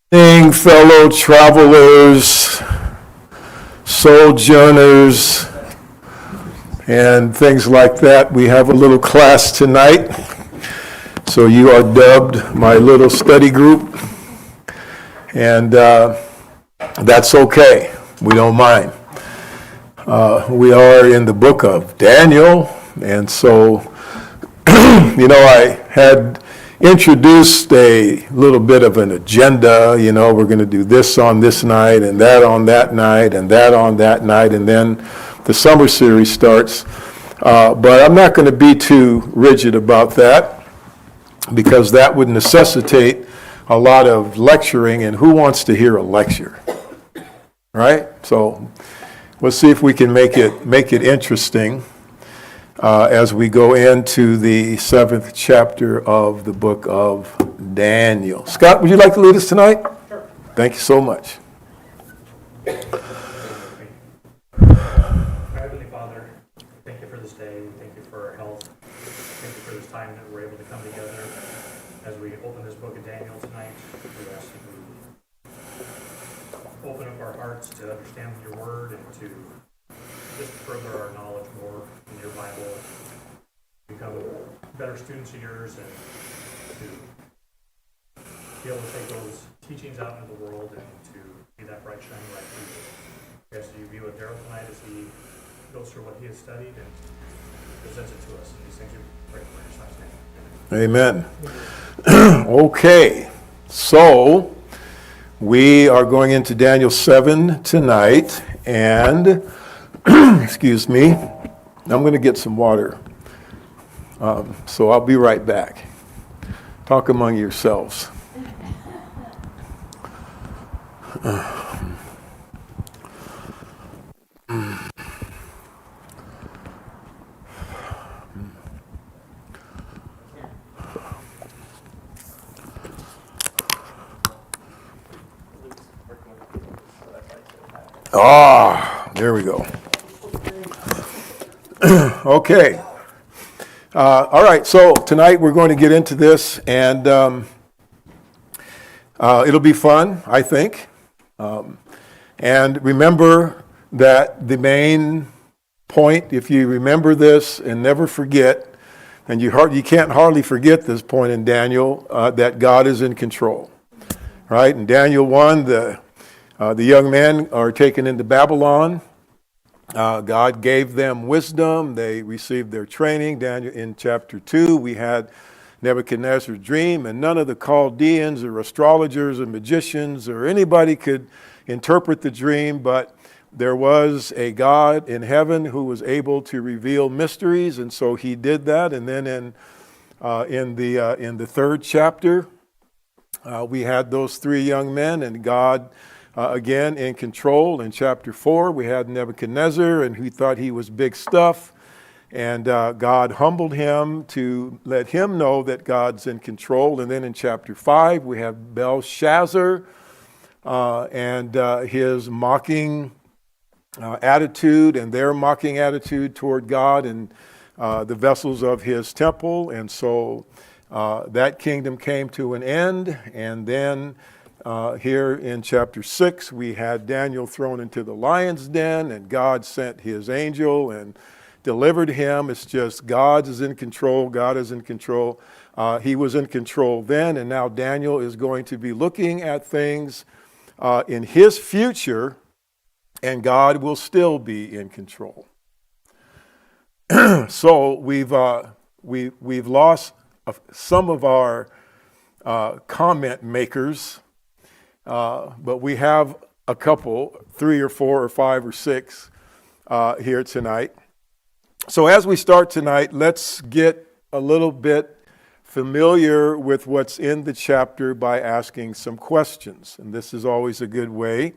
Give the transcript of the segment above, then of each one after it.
Fellow travelers, sojourners, and things like that. We have a little class tonight, so you are dubbed my little study group, and that's okay. We don't mind. We are in the book of Daniel, and so, I had introduced a little bit of an agenda. We're going to do this on this night and that on that night and that on that night, and then the summer series starts. But I'm not going to be too rigid about that because that would necessitate a lot of lecturing, and who wants to hear a lecture, right? So we'll see if we can make it interesting. As we go into the 7th chapter of the book of Daniel. Scott, would you like to lead us tonight? Sure. Thank you so much. Heavenly Father, thank you for this day. Thank you for our health. Thank you for this time that we're able to come together as we open this book of Daniel tonight. We ask that you open up our hearts to understand your word and to just further our knowledge more in your Bible, become better students of yours, and to be able to take those teachings out into the world and to be that bright shining light for you. We ask that you be with Daryl tonight as he goes through what he has studied and presents it to us. And these things we pray for in your son's name. Amen. Okay, so we are going into Daniel 7 tonight, and excuse me, I'm going to get some water. So I'll be right back. Talk among yourselves. There we go. Okay. All right, so tonight we're going to get into this, and it'll be fun, I think. And remember that the main point, if you remember this and never forget, and you can't hardly forget this point in Daniel, that God is in control. Right? In Daniel 1, the young men are taken into Babylon. God gave them wisdom. They received their training. Daniel, in chapter 2, we had Nebuchadnezzar's dream, and none of the Chaldeans or astrologers or magicians or anybody could interpret the dream, but there was a God in heaven who was able to reveal mysteries, and so he did that. And then in the 3rd chapter, we had those 3 young men, and God again in control. In chapter 4, we had Nebuchadnezzar, and he thought he was big stuff. And God humbled him to let him know that God's in control. And then in chapter 5, we have Belshazzar and his mocking attitude and their mocking attitude toward God and the vessels of his temple. And so that kingdom came to an end. And then here in chapter 6, we had Daniel thrown into the lion's den, and God sent his angel and delivered him. It's just God is in control. God is in control. He was in control then, and now Daniel is going to be looking at things in his future, and God will still be in control. So we've lost some of our comment makers. But we have a couple, 3 or 4 or 5 or 6 here tonight. So as we start tonight, let's get a little bit familiar with what's in the chapter by asking some questions. And this is always a good way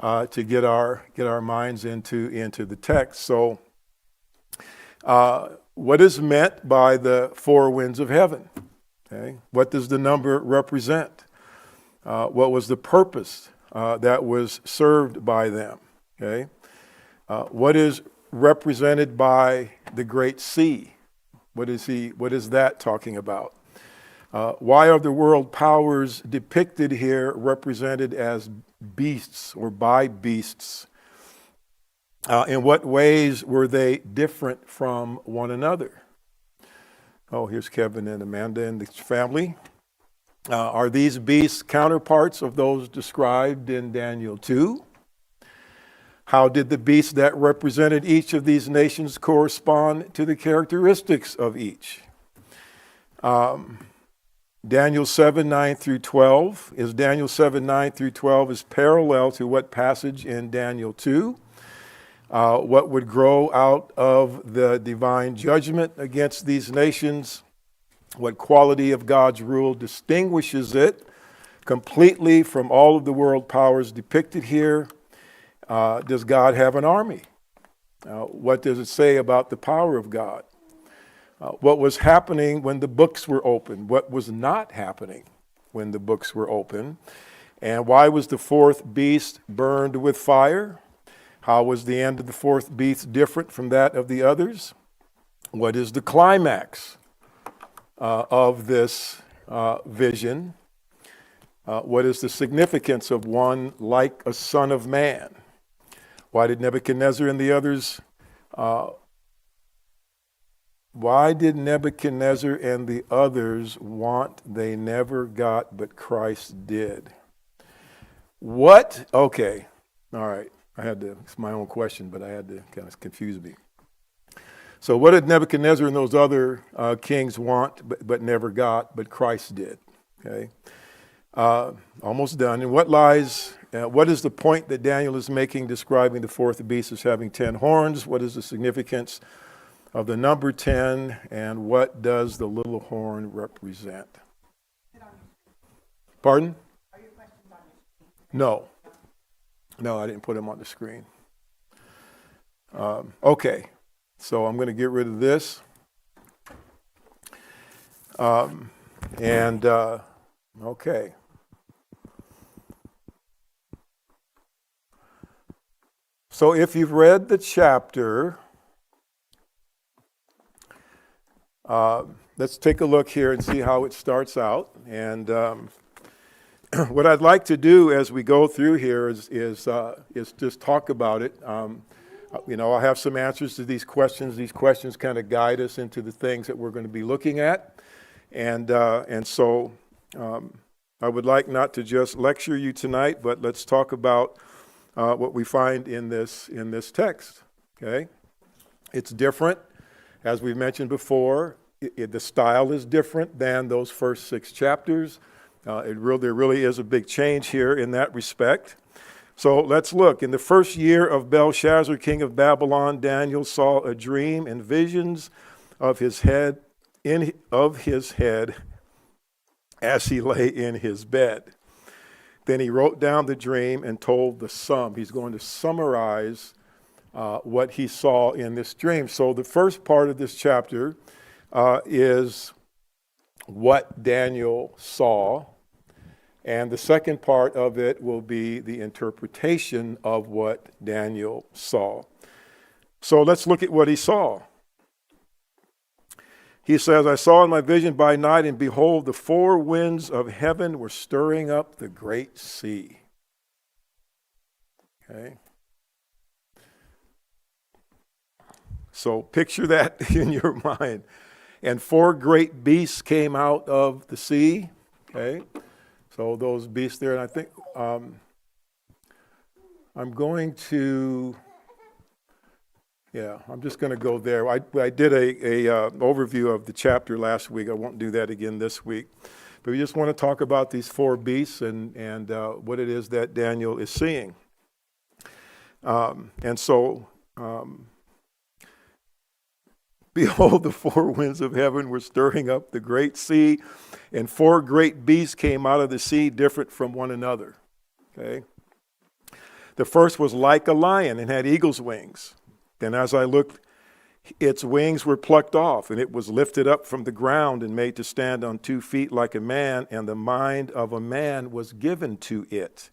to get our minds into the text. So what is meant by the 4 winds of heaven? Okay? What does the number represent? What was the purpose that was served by them? Okay, what is represented by the Great Sea? What is that talking about? Why are the world powers depicted here represented as beasts or by beasts? In what ways were they different from one another? Oh, here's Kevin and Amanda and the family. Are these beasts counterparts of those described in Daniel 2? How did the beasts that represented each of these nations correspond to the characteristics of each? Daniel 7, 9 through 12. Is Daniel 7, 9 through 12 is parallel to what passage in Daniel 2? What would grow out of the divine judgment against these nations? What quality of God's rule distinguishes it completely from all of the world powers depicted here? Does God have an army? What does it say about the power of God? What was happening when the books were opened? What was not happening when the books were open? And why was the fourth beast burned with fire? How was the end of the fourth beast different from that of the others? What is the climax of this vision? What is the significance of one like a son of man? Why did Nebuchadnezzar and the others want they never got, but Christ did? What? Okay. All right. It's my own question, but I had to kind of confuse me. So what did Nebuchadnezzar and those other kings want, but never got, but Christ did? Okay. Almost done. And what is the point that Daniel is making describing the fourth beast as having 10 horns? What is the significance of the number 10, and what does the little horn represent? Pardon? Are your questions on the screen? No, I didn't put them on the screen. Okay, so I'm going to get rid of this. Okay. So if you've read the chapter, let's take a look here and see how it starts out. And what I'd like to do as we go through here is just talk about it. I'll have some answers to these questions. These questions kind of guide us into the things that we're going to be looking at. And so I would like not to just lecture you tonight, but let's talk about what we find in this text. Okay, it's different, as we've mentioned before. The style is different than those first 6 chapters. There really is a big change here in that respect. So let's look. In the first year of Belshazzar, king of Babylon, Daniel saw a dream and visions of his head as he lay in his bed. Then he wrote down the dream and told the sum. He's going to summarize what he saw in this dream. So the first part of this chapter is what Daniel saw, and the second part of it will be the interpretation of what Daniel saw. So let's look at what he saw. He says, I saw in my vision by night, and behold, the 4 winds of heaven were stirring up the great sea. Okay. So picture that in your mind. And 4 great beasts came out of the sea. Okay. So those beasts there, and I think I'm just going to go there. I did a overview of the chapter last week. I won't do that again this week. But we just want to talk about these 4 beasts and what it is that Daniel is seeing. Behold, the 4 winds of heaven were stirring up the great sea, and 4 great beasts came out of the sea, different from one another. Okay. The first was like a lion and had eagle's wings. Then as I looked, its wings were plucked off, and it was lifted up from the ground and made to stand on 2 feet like a man, and the mind of a man was given to it.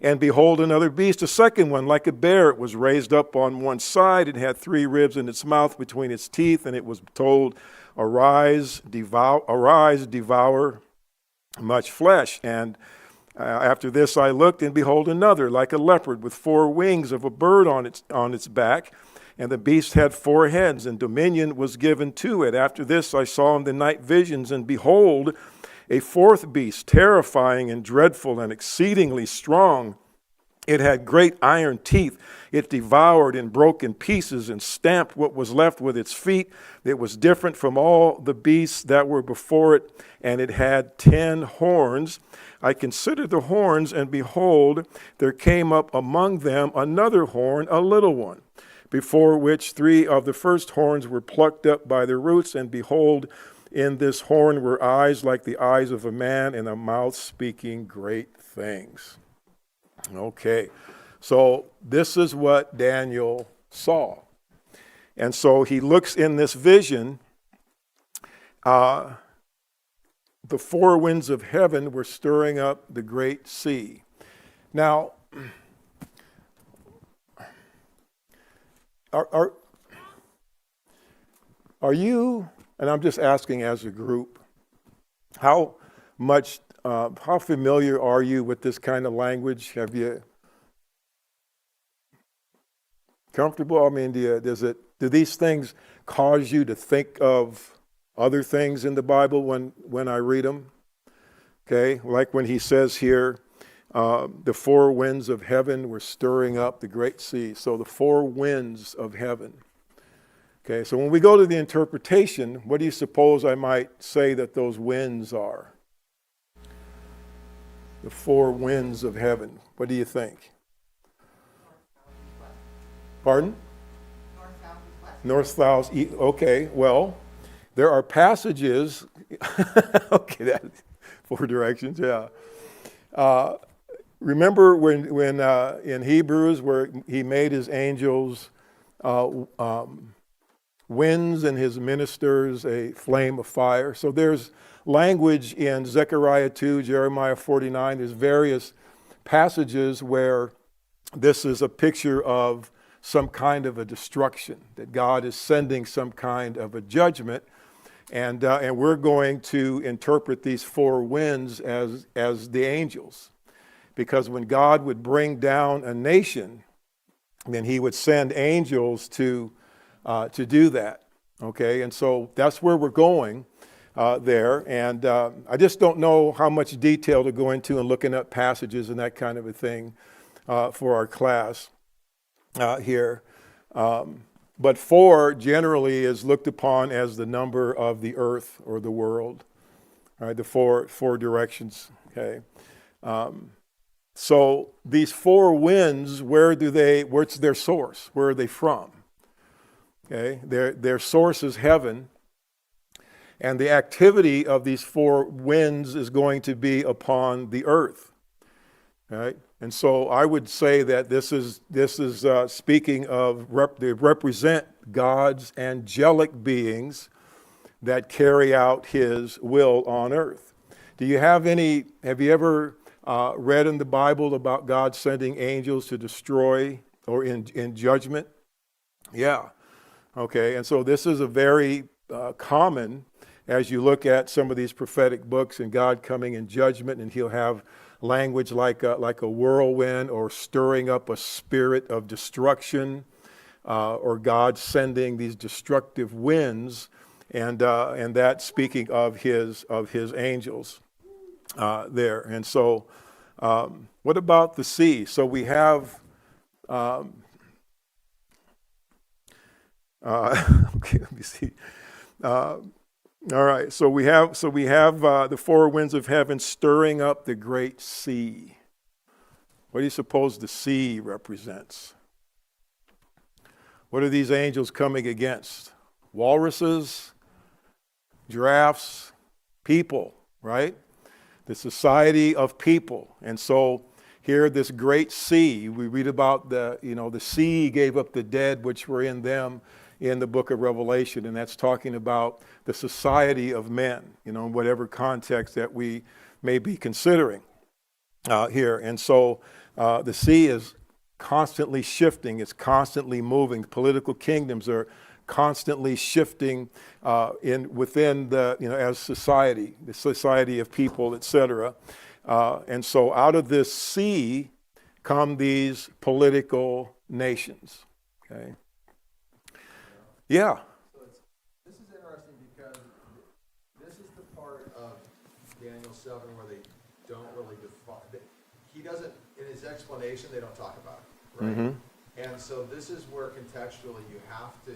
And behold, another beast, a second one, like a bear. It was raised up on one side. It had 3 ribs in its mouth between its teeth. And it was told, arise, devour much flesh. And after this I looked, and behold, another, like a leopard, with 4 wings of a bird on its back. And the beast had 4 heads, and dominion was given to it. After this I saw in the night visions, and behold, a 4th beast, terrifying and dreadful and exceedingly strong. It had great iron teeth. It devoured and broke in pieces and stamped what was left with its feet. It was different from all the beasts that were before it, and it had 10 horns. I considered the horns, and behold, there came up among them another horn, a little one, before which 3 of the first horns were plucked up by the roots, and behold, in this horn were eyes like the eyes of a man, and a mouth speaking great things. Okay, so this is what Daniel saw. And so he looks in this vision. The 4 winds of heaven were stirring up the great sea. Now, are you, and I'm just asking as a group, how familiar are you with this kind of language? Have you comfortable? I mean, do these things cause you to think of other things in the Bible when I read them? Okay, like when he says here, the 4 winds of heaven were stirring up the great sea. So the 4 winds of heaven. Okay, so when we go to the interpretation, what do you suppose I might say that those winds are? The 4 winds of heaven. What do you think? Pardon? North, south, east. Okay, well, there are passages. Okay, that 4 directions, yeah. Remember when in Hebrews where he made his angels winds and his ministers a flame of fire. So there's language in Zechariah 2, Jeremiah 49. There's various passages where this is a picture of some kind of a destruction, that God is sending some kind of a judgment. And we're going to interpret these 4 winds as the angels. Because when God would bring down a nation, then he would send angels to do that. Okay, and so that's where we're going there. And I just don't know how much detail to go into and looking up passages and that kind of a thing for our class here. But 4 generally is looked upon as the number of the earth or the world. All right, the four directions. Okay. So these 4 winds, what's their source? Where are they from? Okay, their source is heaven, and the activity of these 4 winds is going to be upon the earth. Right, and so I would say that this is speaking of they represent God's angelic beings that carry out His will on earth. Have you ever read in the Bible about God sending angels to destroy or in judgment? Yeah. Okay, and so this is a very common, as you look at some of these prophetic books and God coming in judgment, and he'll have language like a whirlwind or stirring up a spirit of destruction, or God sending these destructive winds, and that speaking of his angels there. And so what about the sea? So we have okay, let me see. All right, so we have the 4 winds of heaven stirring up the great sea. What do you suppose the sea represents? What are these angels coming against? Walruses, giraffes, people, right? The society of people. And so here, this great sea, we read about the sea gave up the dead which were in them in the book of Revelation, and that's talking about the society of men, in whatever context that we may be considering here. And so The sea is constantly shifting. It's constantly moving. Political kingdoms are constantly shifting within the, as society, the society of people, etc. And so out of this sea come these political nations. Okay. Yeah. So this is interesting because this is the part of Daniel 7 where they don't really define. He doesn't, in his explanation, they don't talk about it, right? Mm-hmm. And so this is where contextually you have to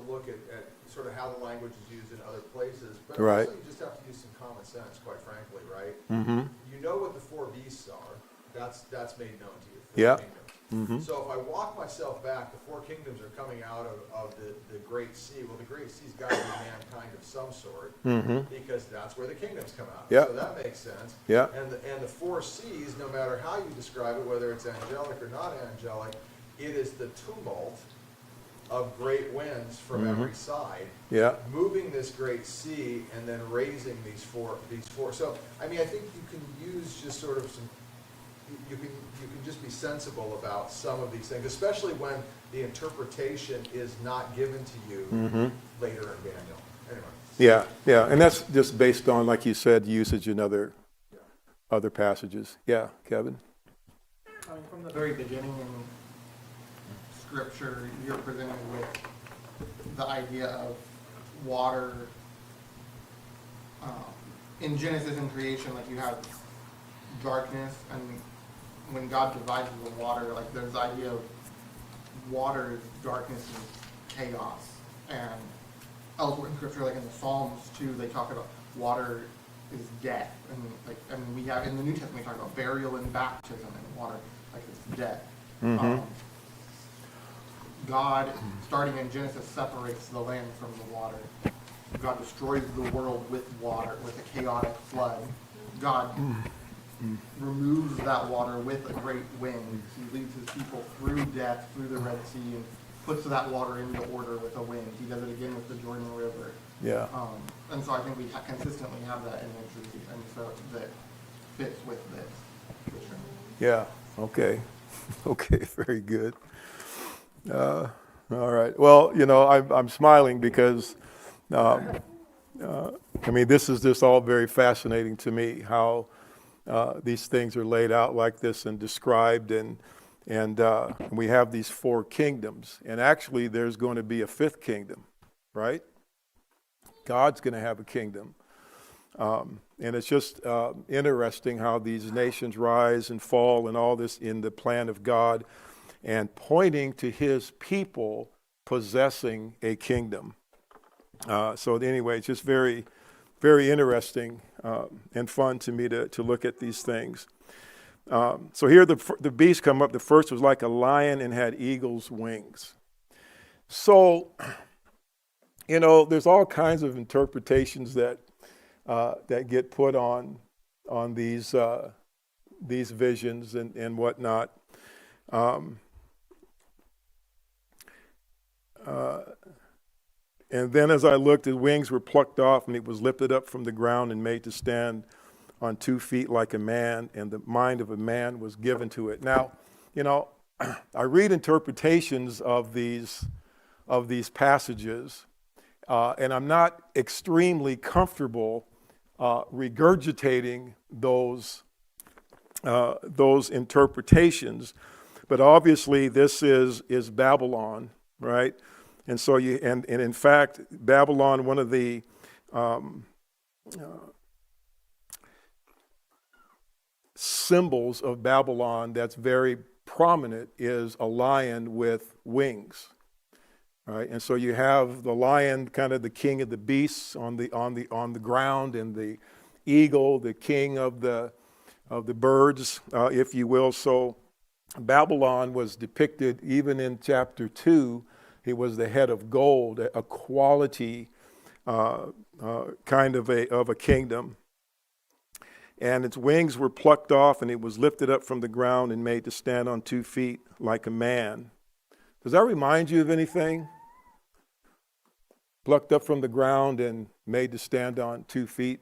look at sort of how the language is used in other places, but Right. also you just have to use some common sense, quite frankly, right? Mm-hmm. You know what the four beasts are. That's made known to you. Yeah. Kingdoms. Mm-hmm. So if I walk myself back, the four kingdoms are coming out of the Great Sea. Well, the Great Sea's got to be mankind of some sort, Mm-hmm. because that's where the kingdoms come out. Yeah. So that makes sense. Yeah. And the four seas, no matter how you describe it, whether it's angelic or not angelic, it is the tumult of great winds from Mhm. every side, Yeah. moving this great sea and then raising these four. So I mean, I think you can use just sort of some. You can just be sensible about some of these things, especially when the interpretation is not given to you Mm-hmm. later in Daniel. Anyway. Yeah, yeah, and that's just based on, like you said, usage in other passages. Yeah, Kevin? I mean, from the very beginning in Scripture, you're presented with the idea of water. In Genesis and creation, like you have darkness, and when God divides the water, like there's the idea of water is darkness and chaos. And elsewhere in Scripture, like in the Psalms too, they talk about water is death, and we have in the New Testament we talk about burial and baptism, and water like it's death. Mhm. God, starting in Genesis, separates the land from the water. God destroys the world with water, with a chaotic flood. God removes that water with a great wind. He leads his people through death, through the Red Sea, and puts that water into order with a wind. He does it again with the Jordan River. Yeah. And so I think we consistently have that imagery, and so that fits with this. For sure. Yeah, okay. Okay, very good. All right. Well, I'm smiling because, I mean, this is just all very fascinating to me, how these things are laid out like this and described, and we have these four kingdoms. And actually, there's going to be a fifth kingdom, right? God's going to have a kingdom. And it's just interesting how these nations rise and fall and all this in the plan of God, and pointing to his people possessing a kingdom. So anyway, it's just very, very interesting and fun to me to look at these things. So here the beasts come up. The first was like a lion and had eagle's wings. So, there's all kinds of interpretations that get put on these visions and whatnot. And then as I looked, his wings were plucked off, and he was lifted up from the ground and made to stand on 2 feet like a man, and the mind of a man was given to it. Now, I read interpretations of these passages, and I'm not extremely comfortable regurgitating those interpretations. But obviously, this is Babylon, right? And so and in fact, Babylon, one of the symbols of Babylon that's very prominent is a lion with wings, right? And so you have the lion, kind of the king of the beasts on the ground, and the eagle, the king of the birds, if you will. So Babylon was depicted even in chapter 2. He was the head of gold, a quality kind of a kingdom. And its wings were plucked off, and it was lifted up from the ground and made to stand on 2 feet like a man. Does that remind you of anything? Plucked up from the ground and made to stand on 2 feet.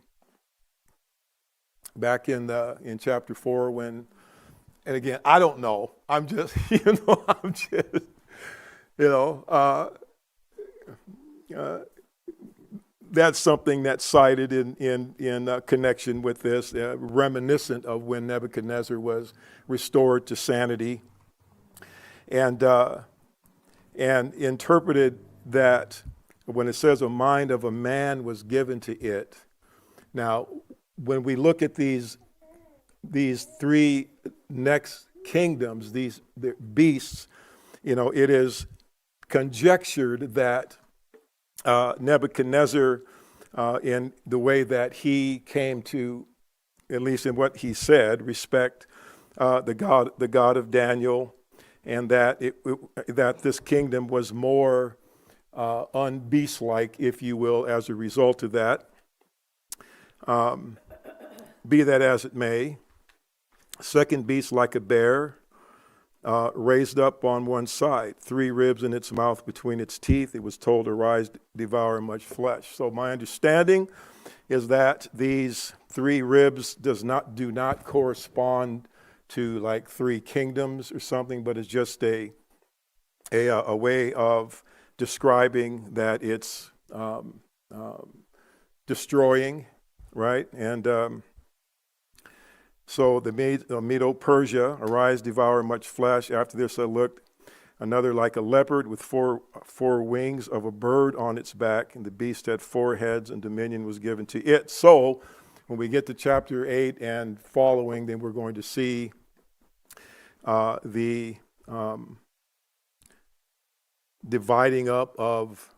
back in chapter 4 when, and again, I don't know. I'm just, I'm just, that's something that's cited in connection with this, reminiscent of when Nebuchadnezzar was restored to sanity, and interpreted that when it says a mind of a man was given to it. Now, when we look at these three next kingdoms, the beasts, it is conjectured that Nebuchadnezzar, in the way that he came to, at least in what he said, respect the God of Daniel, and that that this kingdom was more unbeast-like, if you will, as a result of that. Be that as it may, second beast like a bear, raised up on one side, 3 ribs in its mouth between its teeth. It was told to rise, devour much flesh. So my understanding is that these 3 ribs do not correspond to like 3 kingdoms or something, but it's just a way of describing that it's destroying, right? And so the Medo-Persia, arise, devour much flesh. After this I looked, another like a leopard with four wings of a bird on its back, and the beast had 4 heads, and dominion was given to it. So when we get to chapter 8 and following, then we're going to see the dividing up of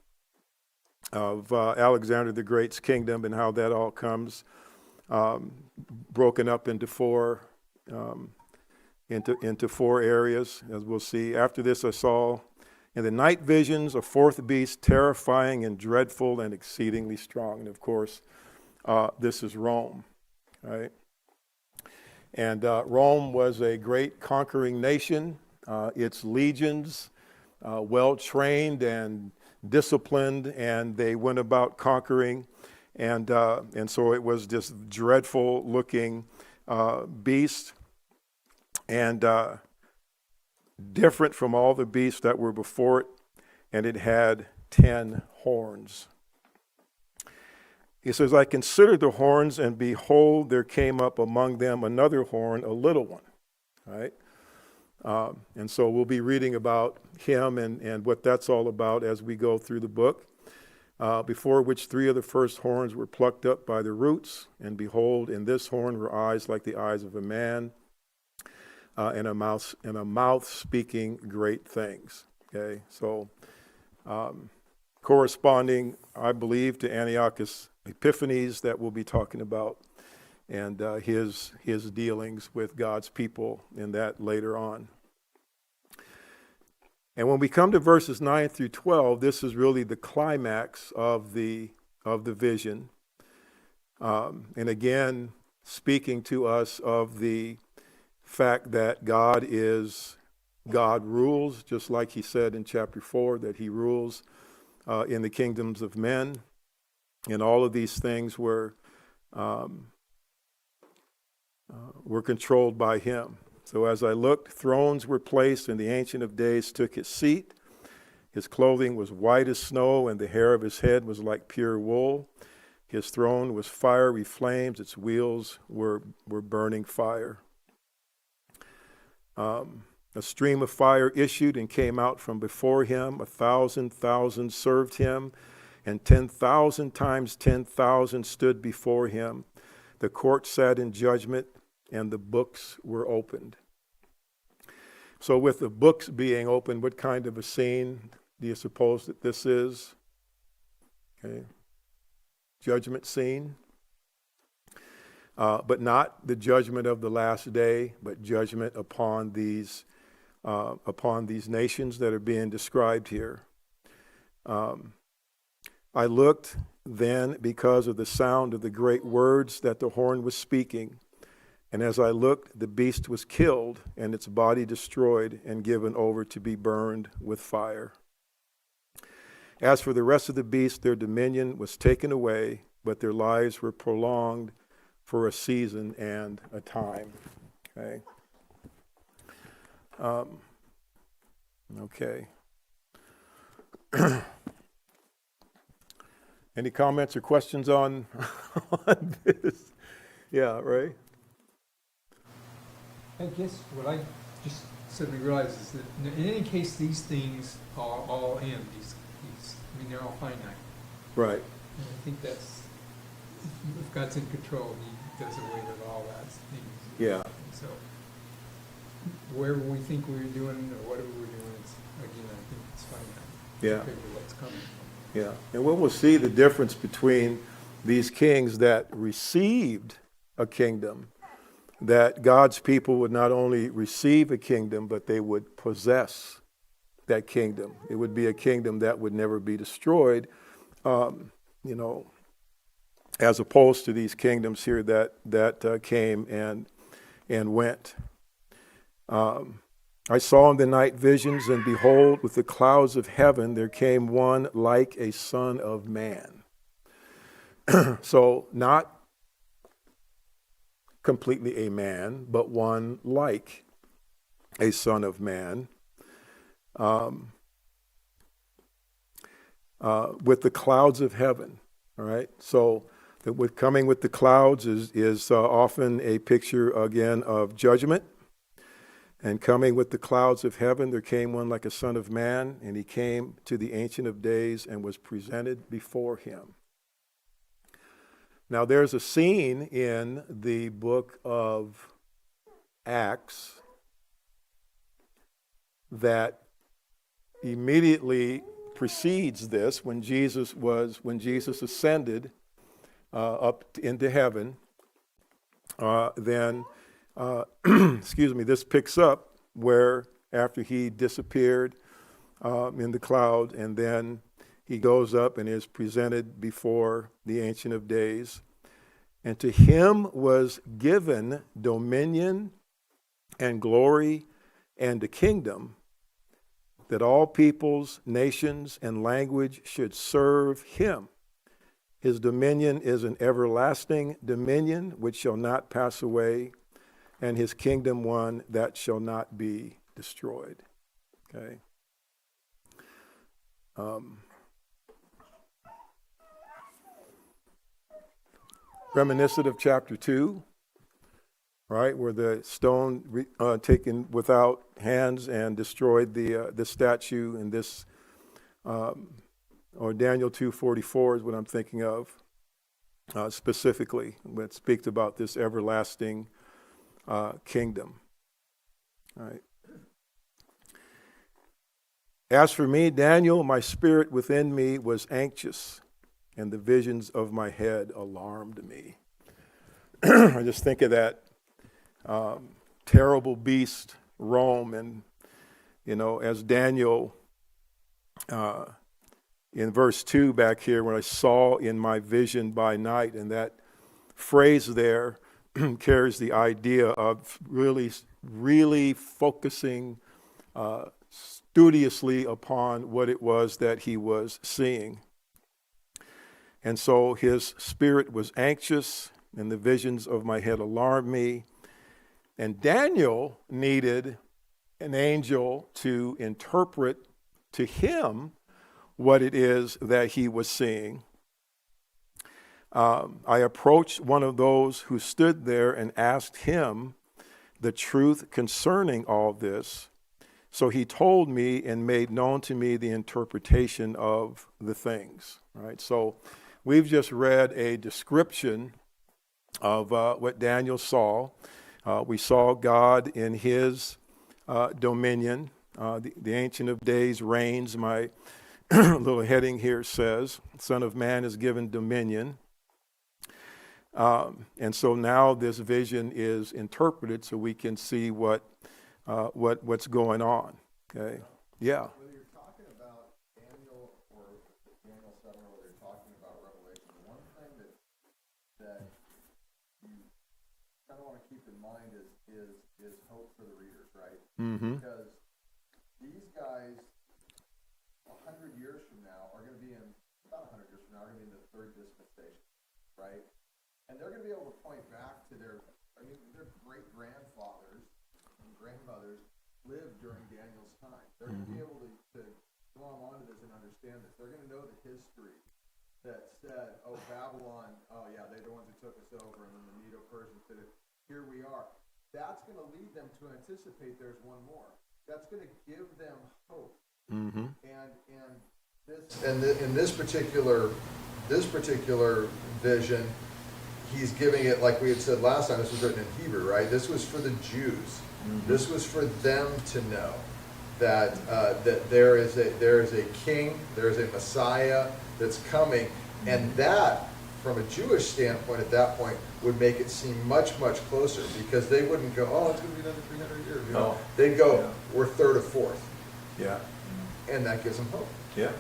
Alexander the Great's kingdom and how that all comes broken up into 4 areas, as we'll see. After this I saw in the night visions a 4th beast, terrifying and dreadful and exceedingly strong. And of course, this is Rome, right? And Rome was a great conquering nation. Its legions, well trained and disciplined, and they went about conquering. And so it was this dreadful looking beast, and different from all the beasts that were before it, and it had 10 horns. He says, I considered the horns, and behold, there came up among them another horn, a little one, right? And so we'll be reading about him and what that's all about as we go through the book. Before which 3 of the first horns were plucked up by the roots, and behold, in this horn were eyes like the eyes of a man, and a mouth speaking great things. Okay, so corresponding, I believe, to Antiochus Epiphanes that we'll be talking about, and his dealings with God's people in that later on. And when we come to verses 9 through 12, this is really the climax of the vision. And again, speaking to us of the fact that God rules, just like he said in chapter 4, that he rules in the kingdoms of men. And all of these things were controlled by him. So as I looked, thrones were placed, and the Ancient of Days took his seat. His clothing was white as snow, and the hair of his head was like pure wool. His throne was fiery flames. Its wheels were burning fire. A stream of fire issued and came out from before him. 1,000,000 served him, and 10,000 times 10,000 stood before him. The court sat in judgment, and the books were opened. So with the books being opened, what kind of a scene do you suppose that this is? Okay. Judgment scene. But not the judgment of the last day, but judgment upon these nations that are being described here. I looked then because of the sound of the great words that the horn was speaking. And as I looked, the beast was killed, and its body destroyed and given over to be burned with fire. As for the rest of the beasts, their dominion was taken away, but their lives were prolonged for a season and a time. Okay. Okay. Any comments or questions on, on this? Yeah, Ray? I guess what I just suddenly realized is that in any case, these things are all in, I mean, they're all finite. Right. And I think that's, if God's in control, he does away with all that things. Yeah. And so, wherever we think we're doing or whatever we're doing, it's, again, I think it's finite. Yeah. Compared to what's coming. Yeah. And we will see the difference between these kings that received a kingdom, that God's people would not only receive a kingdom, but they would possess that kingdom. It would be a kingdom that would never be destroyed, you know, as opposed to these kingdoms here that came and went. I saw in the night visions, and behold, with the clouds of heaven there came one like a son of man. So not completely a man, but one like a son of man, with the clouds of heaven. All right. So with coming with the clouds is often a picture again of judgment. And coming with the clouds of heaven, there came one like a son of man, and he came to the Ancient of Days and was presented before him. Now, there's a scene in the book of Acts that immediately precedes this when Jesus ascended up into heaven. This picks up where after he disappeared in the cloud, and then he goes up and is presented before the Ancient of Days. And to him was given dominion and glory and a kingdom, that all peoples, nations, and language should serve him. His dominion is an everlasting dominion which shall not pass away, and his kingdom one that shall not be destroyed. Okay. Reminiscent of chapter 2, right, where the stone taken without hands and destroyed the statue, and this, or Daniel 2:44 is what I'm thinking of specifically, when it speaks about this everlasting kingdom. All right. As for me, Daniel, my spirit within me was anxious, and the visions of my head alarmed me. I just think of that terrible beast, Rome, and, you know, as Daniel, in verse 2 back here, when I saw in my vision by night, and that phrase there carries the idea of really focusing studiously upon what it was that he was seeing. And so his spirit was anxious, and the visions of my head alarmed me. And Daniel needed an angel to interpret to him what it is that he was seeing. I approached one of those who stood there and asked him the truth concerning all this. So he told me and made known to me the interpretation of the things. Right. So we've just read a description of what Daniel saw. We saw God in his dominion. The Ancient of Days reigns. My little heading here says, Son of Man is given dominion. And so now this vision is interpreted so we can see what's going on. Okay. Yeah. Whether you're talking about Daniel or Daniel 7, or whether you're talking about Revelation, the one thing that you kind of want to keep in mind is hope for the readers, right? Mm-hmm. Because these guys, 100 years from now, are going to be in, about 100 years from now, are going to be in the third dispensation, right? And they're gonna be able to point back to their great-grandfathers and grandmothers lived during Daniel's time. They're gonna be able to glom onto this and understand this. They're gonna know the history that said, oh, Babylon, oh yeah, they're the ones who took us over, and then the Medo-Persians did it. Here we are. That's gonna lead them to anticipate there's one more. That's gonna give them hope. Mm-hmm. In this particular vision, he's giving it, like we had said last time, this was written in Hebrew, right? This was for the Jews. Mm-hmm. This was for them to know that that there is a king, there is a Messiah that's coming, and that, from a Jewish standpoint at that point, would make it seem much, much closer, because they wouldn't go, oh, it's going to be another 300 years. You know? No. They'd go, Yeah. we're third or fourth, Yeah, and that gives them hope. yeah,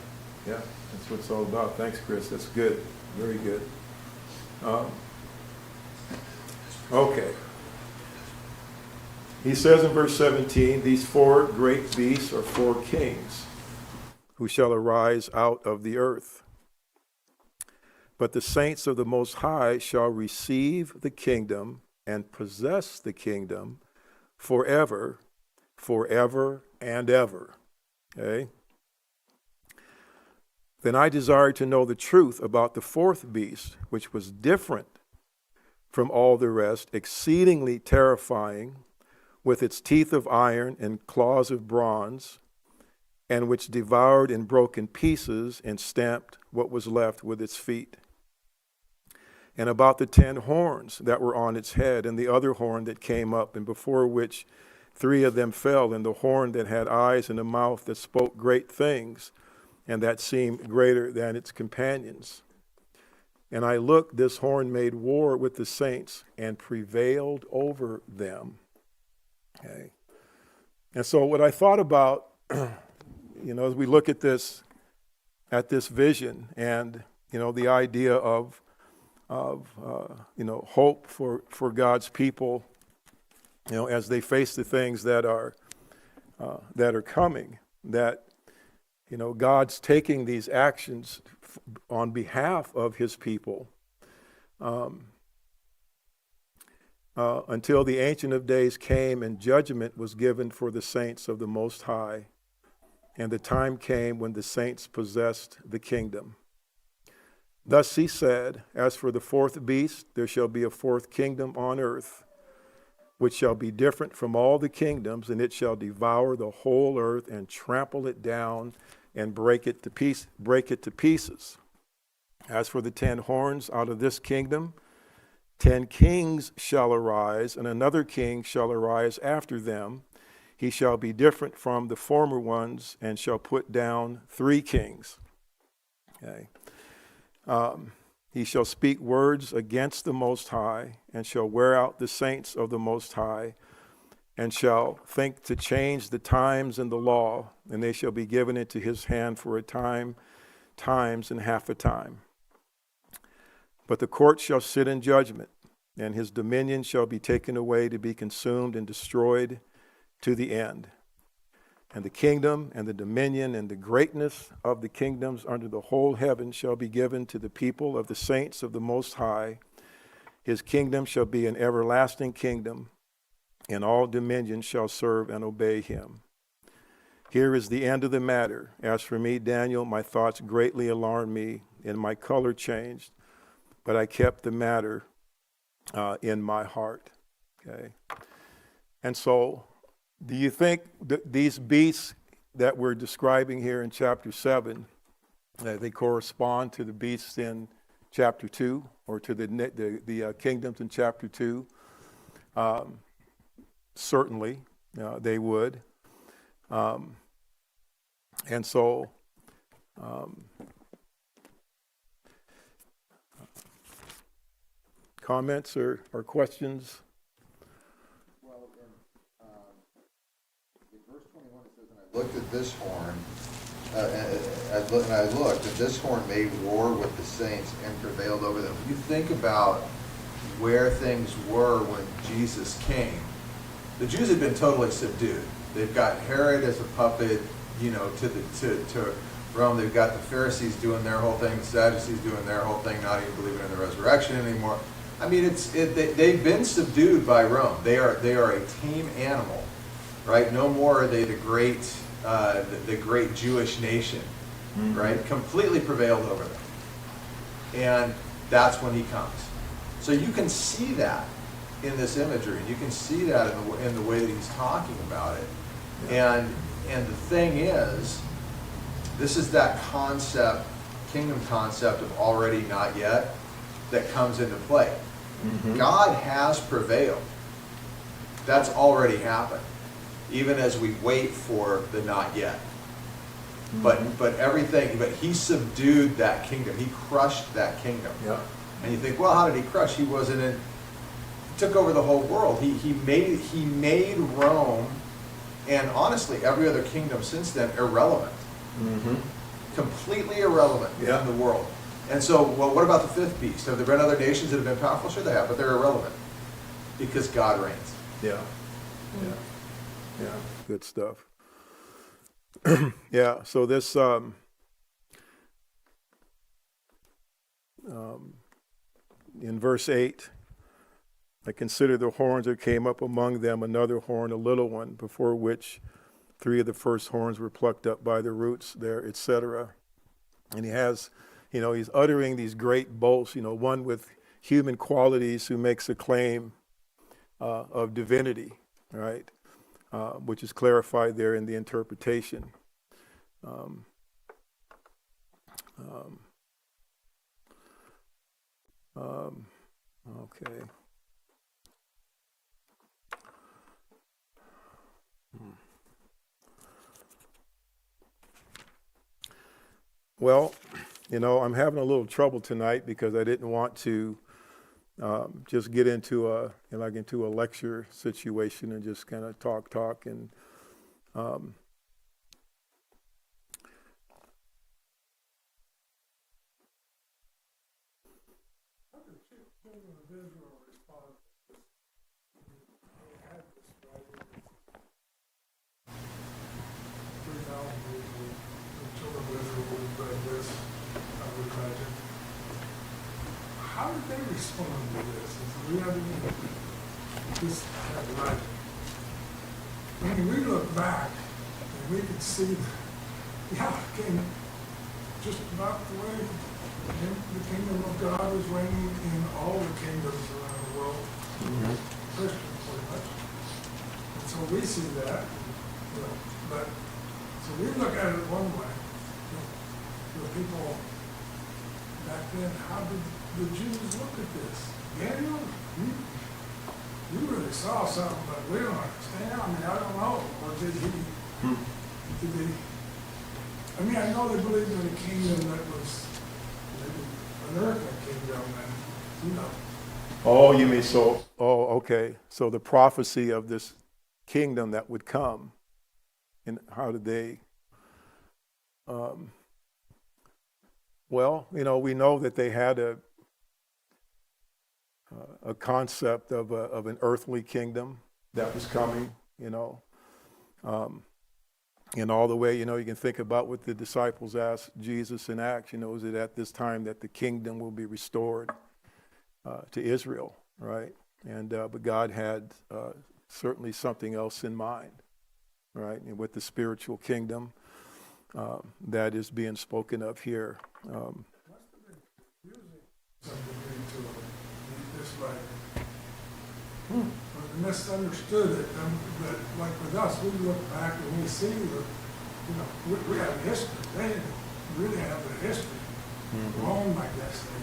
yeah. That's what it's all about. Thanks, Chris. That's good. Very good. Okay. He says in verse 17, these four great beasts are four kings who shall arise out of the earth. But the saints of the Most High shall receive the kingdom and possess the kingdom forever, forever and ever. Okay? Then I desired to know the truth about the fourth beast, which was different from all the rest, exceedingly terrifying, with its teeth of iron and claws of bronze, and which devoured and broke in pieces and stamped what was left with its feet. And about the 10 horns that were on its head, and the other horn that came up, and before which 3 of them fell, and the horn that had eyes and a mouth that spoke great things, and that seemed greater than its companions. And I looked, this horn made war with the saints and prevailed over them. Okay. And so what I thought about, as we look at this vision, and, the idea of hope for God's people, as they face the things that are coming, that, God's taking these actions on behalf of his people until the Ancient of Days came and judgment was given for the saints of the Most High, and the time came when the saints possessed the kingdom. Thus he said, as for the fourth beast, there shall be a fourth kingdom on earth, which shall be different from all the kingdoms, and it shall devour the whole earth and trample it down and break it to pieces. As for the 10 horns, out of this kingdom 10 kings shall arise, and another king shall arise after them. He shall be different from the former ones, and shall put down 3 kings. Okay. He shall speak words against the Most High, and shall wear out the saints of the Most High, and shall think to change the times and the law, and they shall be given into his hand for a time, times, and half a time. But the court shall sit in judgment, and his dominion shall be taken away to be consumed and destroyed to the end. And the kingdom and the dominion and the greatness of the kingdoms under the whole heaven shall be given to the people of the saints of the Most High. His kingdom shall be an everlasting kingdom, and all dominions shall serve and obey him. Here is the end of the matter. As for me, Daniel, my thoughts greatly alarmed me, and my color changed, but I kept the matter in my heart. Okay. And so, do you think that these beasts that we're describing here in chapter 7, they correspond to the beasts in chapter 2, or to the kingdoms in chapter 2? Certainly, they would. And so, comments or questions? Well, in verse 21 it says, and I looked at this horn, and I looked, and this horn made war with the saints and prevailed over them. You think about where things were when Jesus came. The Jews had been totally subdued. They've got Herod as a puppet, to Rome. They've got the Pharisees doing their whole thing, the Sadducees doing their whole thing, not even believing in the resurrection anymore. I mean, they've been subdued by Rome. They are a tame animal, right? No more are they the great Jewish nation, right? Completely prevailed over them. And that's when he comes. So you can see that in this imagery, and you can see that in the way that he's talking about it. And the thing is, this is that concept, kingdom concept of already not yet, that comes into play. God has prevailed. That's already happened, even as we wait for the not yet. But he subdued that kingdom. He crushed that kingdom. Yeah. And you think, well, how did he crush? He took over the whole world. He made Rome, and honestly every other kingdom since then, irrelevant. Completely irrelevant in the world. And so, well, what about the fifth beast? Have there been other nations that have been powerful? Sure they have, but they're irrelevant because God reigns. Yeah. Good stuff. Yeah, so this, in verse 8, I consider the horns that came up among them, another horn, a little one, before which 3 of the first horns were plucked up by the roots there, etc. And he has, he's uttering these great boasts, one with human qualities who makes a claim of divinity, right? Which is clarified there in the interpretation. Okay. Well, I'm having a little trouble tonight because I didn't want to just get into a lecture situation and just kind of talk and How did they respond to this? Do we have any this kind of logic? I mean, we look back and we can see that, it came just about the way the kingdom of God is reigning in all the kingdoms around the world, Christian pretty much. And so we see that, but so we look at it one way. The people back then, how did the Jews look at this? Daniel, you really saw something, but we don't understand. I mean, I don't know. Or did he, I mean, I know they believed in a kingdom that was maybe an earthly kingdom, and, Oh, you mean okay. So the prophecy of this kingdom that would come, and how did they, well, we know that they had a concept of an earthly kingdom that was coming, and all the way, you can think about what the disciples asked Jesus in Acts, is it at this time that the kingdom will be restored to Israel, right? And but God had certainly something else in mind, right? And with the spiritual kingdom that is being spoken of here. Misunderstood it, but like with us, we look back and we see that, we have a history. They didn't really have a history. Rome, I guess, they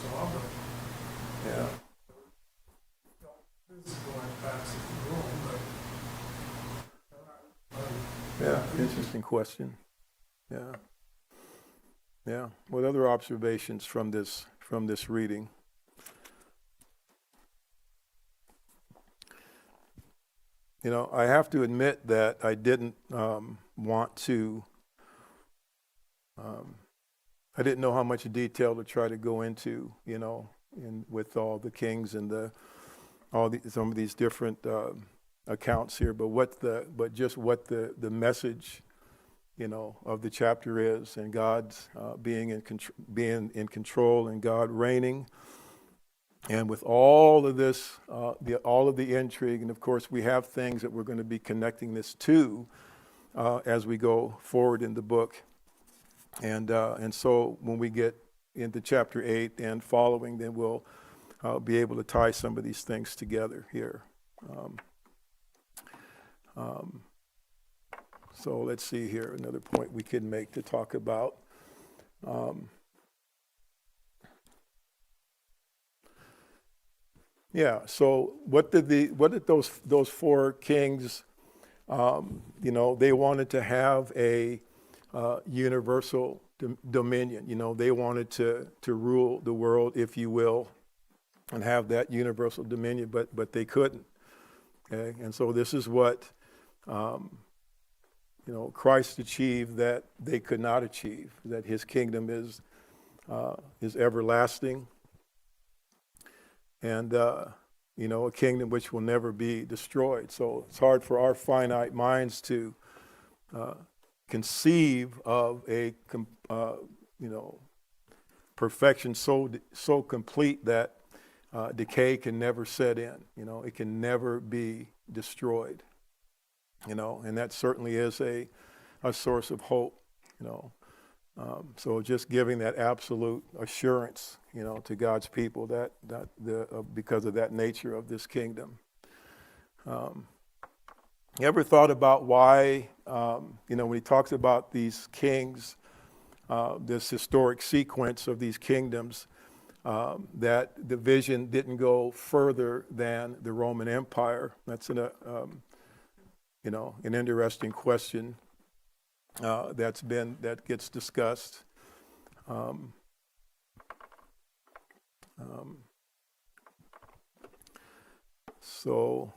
saw, but Yeah. physical impacts of Rome, but Yeah, interesting question. Yeah. What other observations from this reading? I have to admit that I didn't want to. I didn't know how much detail to try to go into, with all the kings and some of these different accounts here. But just what the message, of the chapter is, and God's being in control, and God reigning, And with all of this, all of the intrigue, and of course we have things that we're going to be connecting this to as we go forward in the book. And so when we get into chapter 8 and following, then we'll be able to tie some of these things together here. So let's see here, another point we can make to talk about. Yeah, so what did those four kings, they wanted to have a universal dominion. They wanted to rule the world, if you will, and have that universal dominion, but they couldn't. Okay, and so this is what Christ achieved that they could not achieve. That His kingdom is everlasting, and a kingdom which will never be destroyed. So it's hard for our finite minds to conceive of a perfection so complete that decay can never set in. It can never be destroyed. And that certainly is a source of hope. So just giving that absolute assurance, to God's people that because of that nature of this kingdom. You ever thought about why, when he talks about these kings, this historic sequence of these kingdoms, that the vision didn't go further than the Roman Empire? That's an interesting question that gets discussed. So.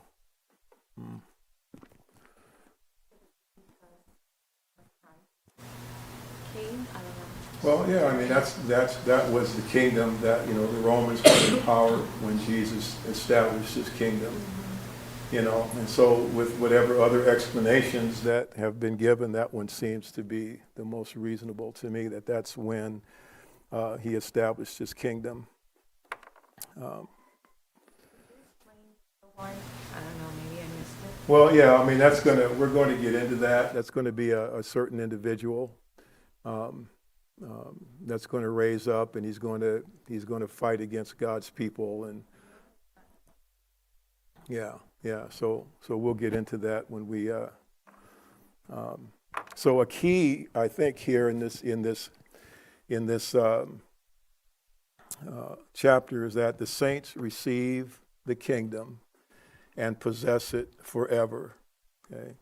King? I don't know. Well, yeah, I mean that was the kingdom that the Romans were in power when Jesus established his kingdom. And so with whatever other explanations that have been given, that one seems to be the most reasonable to me. That's when he established his kingdom. I don't know, maybe I missed it. Well, yeah, I mean we're going to get into that. That's going to be a certain individual that's going to raise up, and he's going to fight against God's people, and yeah. So we'll get into that when we. So a key, I think, here in this chapter is that the saints receive the kingdom and possess it forever. Okay,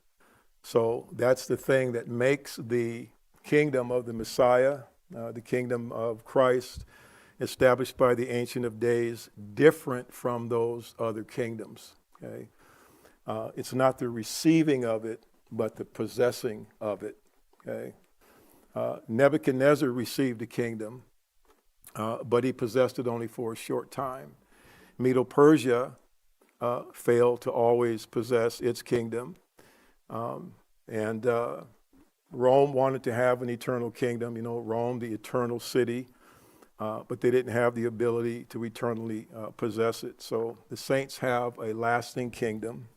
so that's the thing that makes the kingdom of the Messiah, the kingdom of Christ, established by the Ancient of Days, different from those other kingdoms. Okay, it's not the receiving of it, but the possessing of it. Okay, Nebuchadnezzar received the kingdom, but he possessed it only for a short time. Medo-Persia failed to always possess its kingdom, and Rome wanted to have an eternal kingdom. Rome, the eternal city. But they didn't have the ability to eternally possess it. So the saints have a lasting kingdom,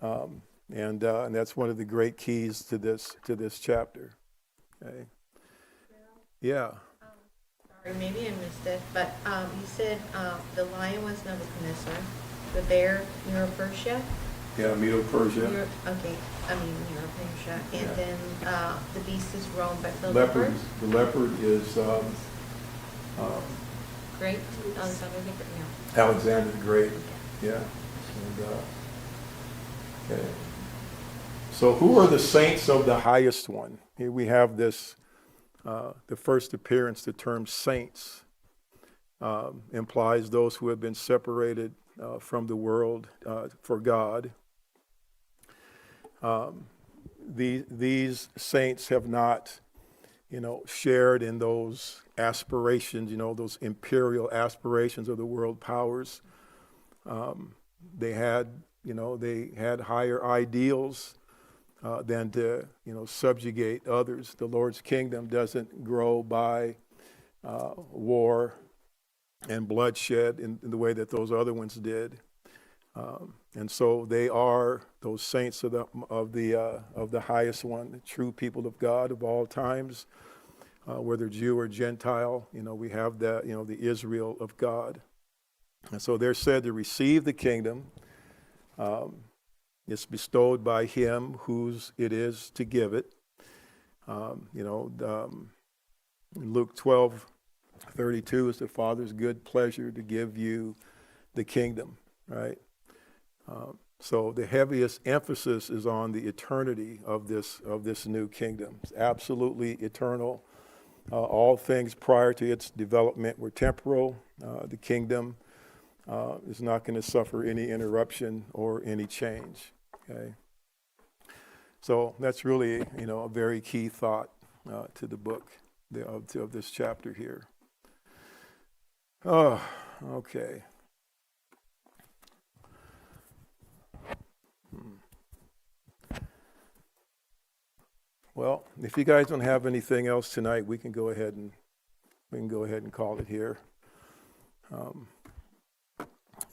and that's one of the great keys to this chapter. Okay. Yeah. Sorry, maybe I missed it, but you said the lion was Nebuchadnezzar, the bear, Medo-Persia? Yeah, Medo-Persia. Okay, Medo-Persia. And Yeah. then the beast is Rome, but the leopard? The leopard is Great? Alexander the Great, no. Alexander the Great. Yeah. And, okay. So who are the saints of the highest one? Here we have this, the first appearance, the term saints implies those who have been separated from the world for God. These saints have not, shared in those aspirations, those imperial aspirations of the world powers. They had higher ideals than to, subjugate others. The Lord's kingdom doesn't grow by war and bloodshed in the way that those other ones did. And so they are those saints of the highest one, the true people of God of all times, whether Jew or Gentile. We have that, the Israel of God. And so they're said to receive the kingdom. It's bestowed by him whose it is to give it. Luke 12:32 is the Father's good pleasure to give you the kingdom, right? So the heaviest emphasis is on the eternity of this new kingdom. It's absolutely eternal. All things prior to its development were temporal. The kingdom is not going to suffer any interruption or any change. Okay. So that's really, a very key thought to the book of this chapter here. Oh, okay. Well, if you guys don't have anything else tonight, we can go ahead and call it here,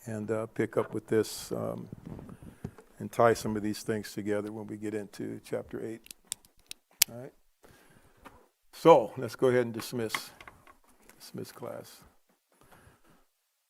and pick up with this and tie some of these things together when we get into chapter 8. All right. So let's go ahead and dismiss class.